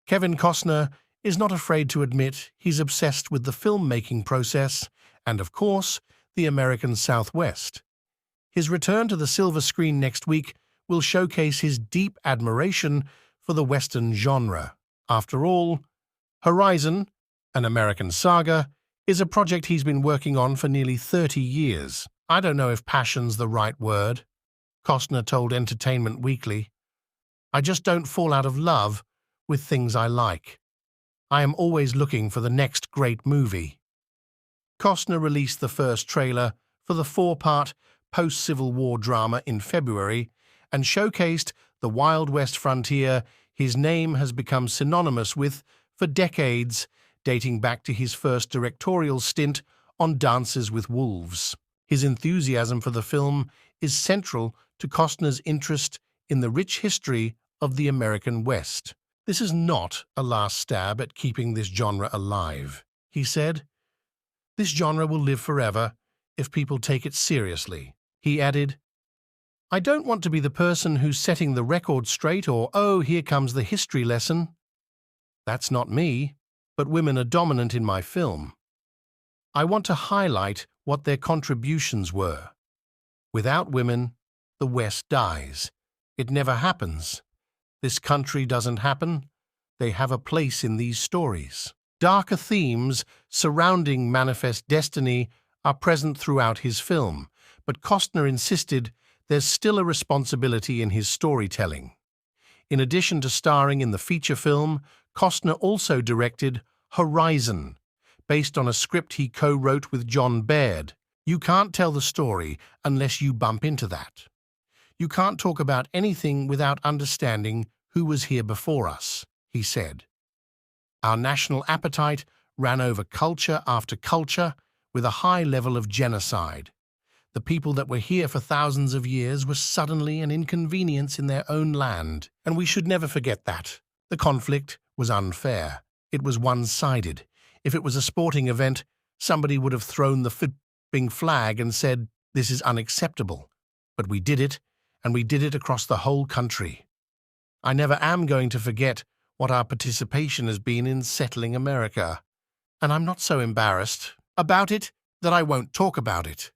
Kevin Costner is not afraid to admit he's obsessed with the filmmaking process and, of course, the American Southwest. His return to the silver screen next week will showcase his deep admiration for the Western genre. After all, Horizon, an American saga, is a project he's been working on for nearly 30 years. I don't know if passion's the right word, Costner told Entertainment Weekly. I just don't fall out of love with things I like. I am always looking for the next great movie. Costner released the first trailer for the 4-part post-Civil War drama in February and showcased the Wild West frontier his name has become synonymous with for decades, dating back to his first directorial stint on Dances with Wolves. His enthusiasm for the film is central to Costner's interest in the rich history of the American West. This is not a last stab at keeping this genre alive, he said. This genre will live forever if people take it seriously. He added, I don't want to be the person who's setting the record straight or, oh, here comes the history lesson. That's not me, but women are dominant in my film. I want to highlight what their contributions were. Without women, the West dies. It never happens. This country doesn't happen. They have a place in these stories. Darker themes surrounding Manifest Destiny are present throughout his film, but Costner insisted there's still a responsibility in his storytelling. In addition to starring in the feature film, Costner also directed Horizon, based on a script he co-wrote with John Baird. You can't tell the story unless you bump into that. You can't talk about anything without understanding who was here before us, he said. Our national appetite ran over culture after culture with a high level of genocide. The people that were here for thousands of years were suddenly an inconvenience in their own land, and we should never forget that. The conflict was unfair. It was one-sided. If it was a sporting event, somebody would have thrown the flipping flag and said, this is unacceptable. But we did it, and we did it across the whole country. I never am going to forget what our participation has been in settling America, and I'm not so embarrassed about it that I won't talk about it.